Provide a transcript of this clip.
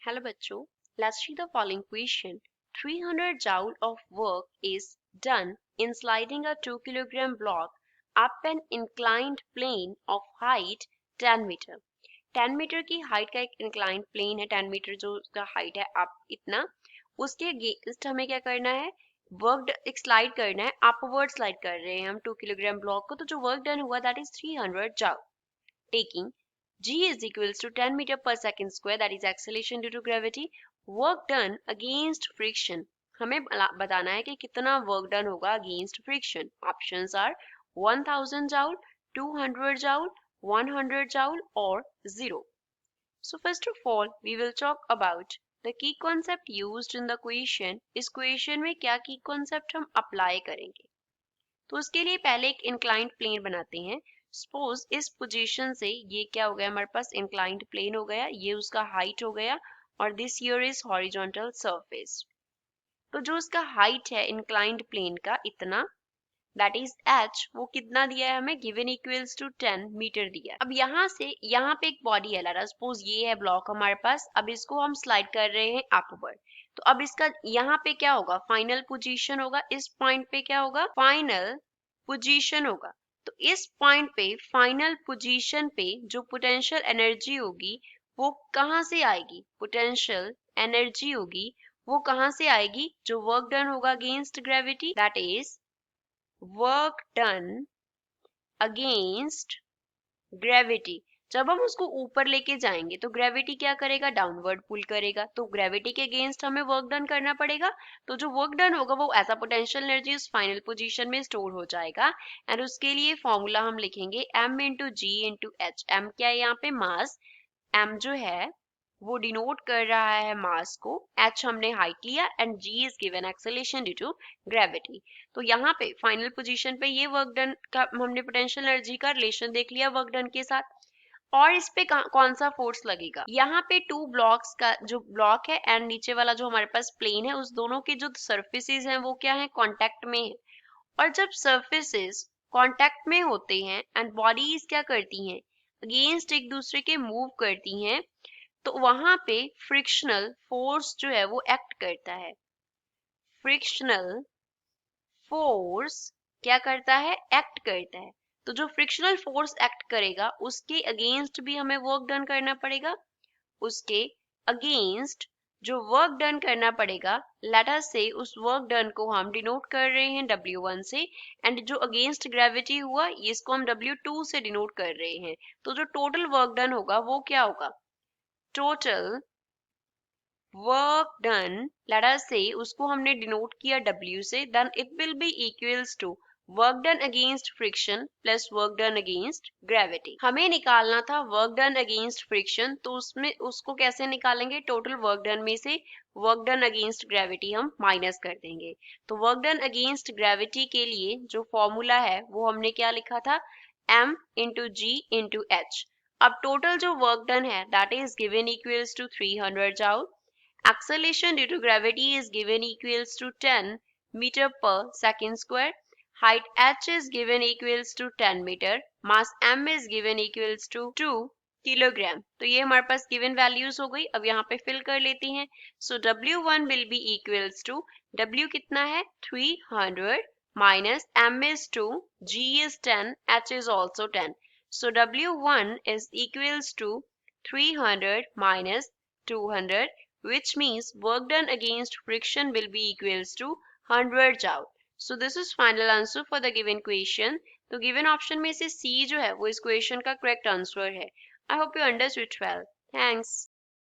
Hello bachcho, let's see the following question. 300 joule of work is done in sliding a 2 kilogram block up an inclined plane of height 10 metre 10 metre की height का एक inclined plane है 10 metre जो उसका height है up इतना उसके against हमें क्या करना है वर्क एक स्लाइड करना है अपवर्ड स्लाइड कर रहे हैं हम 2 किलोग्राम ब्लॉक को तो जो वर्क डन हुआ that is 300 joule taking g is equals to 10 meter per second square that is acceleration due to gravity work done against friction हमें बताना है कि कितना वर्क डन होगा against friction options are 1000 joule 200 joule 100 joule or 0 so first of all we will talk about the key concept used in the equation इस equation में क्या key concept हम अप्लाई करेंगे तो उसके लिए पहले एक इंक्लाइंड प्लेन बनाते हैं सपोज इस पोजीशन से ये क्या हो गया हमारे पास इंक्लाइंड प्लेन हो गया ये उसका हाइट हो गया और this here is horizontal surface तो जो उसका हाइट है इंक्लाइंड प्लेन का इतना दैट इज h वो कितना दिया है हमें गिवन इक्वल्स टू 10 मीटर दिया अब यहाँ से यहाँ पे एक बॉडी है लारा सपोज ये है ब्लॉक हमारे पास अब इसको हम स्लाइड कर रहे हैं अपवर्ड तो अब इसका यहाँ पे क्या होगा फाइनल पोजीशन होगा इस पॉइंट पे क्या होगा फाइनल पोजीशन होगा तो इस पॉइंट पे फाइनल पोजीशन पे जो पोटेंशियल एनर्जी होगी वो कहाँ से आएगी पोटेंशियल एनर्जी होगी वो कहाँ से आएगी जो वर्क डन होगा against gravity that is work done against gravity जब हम उसको ऊपर लेके जाएंगे तो ग्रेविटी क्या करेगा डाउनवर्ड पुल करेगा तो ग्रेविटी के अगेंस्ट हमें वर्क डन करना पड़ेगा तो जो वर्क डन होगा वो एज अ पोटेंशियल एनर्जी उस फाइनल पोजीशन में स्टोर हो जाएगा एंड उसके लिए फॉर्मूला हम लिखेंगे m into G into H M क्या है यहाँ पे मास m जो है वो डिनोट कर रहा है मास को h हमने हाइट लिया and g is given acceleration due to gravity तो यहाँ पे फाइनल पोजीशन पे ये वर्क डन का हमने पोटेंशियल एनर्जी का रिलेशन देख लिया वर्क डन के साथ और इस पे कौन सा फोर्स लगेगा यहाँ पे टू ब्लॉक्स का जो ब्लॉक है एंड नीचे वाला जो हमारे पास प्लेन है उस दोनों के जो सरफेसेस हैं वो क्या है कांटेक्ट में है और जब सरफेसेस कांटेक्ट में होते हैं एंड बॉडीज क्या करती हैं अगेंस्ट एक दूसरे के मूव करती हैं तो वहां पे फ्रिक्शनल फोर्स जो है वो एक्ट करता है फ्रिक्शनल फोर्स क्या करता है एक्ट करता है तो जो फ्रिक्शनल फोर्स एक्ट करेगा उसके अगेंस्ट भी हमें वर्क डन करना पड़ेगा उसके अगेंस्ट जो वर्क डन करना पड़ेगा लेट अस से उस वर्क डन को हम डिनोट कर रहे हैं W1 से एंड जो अगेंस्ट ग्रेविटी हुआ इसको हम W2 से डिनोट कर रहे हैं तो जो टोटल वर्क डन होगा वो क्या होगा total work done let us से उसको हमने डिनोट किया W से then it will be equals to work done against friction plus work done against gravity हमें निकालना था वर्क डन अगेंस्ट फ्रिक्शन तो उसमें उसको कैसे निकालेंगे टोटल वर्क डन में से वर्क डन अगेंस्ट ग्रेविटी हम माइनस कर देंगे तो वर्क डन अगेंस्ट ग्रेविटी के लिए जो फॉर्मूला है वो हमने क्या लिखा था m into G into H अब टोटल जो वर्क डन है that is given equals to 300 joule acceleration due to gravity is given equals to 10 meter per second square height h is given equals to 10 meter mass m is given equals to 2 kilogram तो ये हमारे पास given values हो गई अब यहाँ पे fill कर लेते हैं सो W1 will be equals to W कितना है 300 minus m is 2 g is 10 h is also 10 so W1 is equals to 300 minus 200 which means work done against friction will be equals to 100 joule. So this is final answer for the given question. तो given option में से C जो है वो इस question का correct answer है. I hope you understood well. Thanks.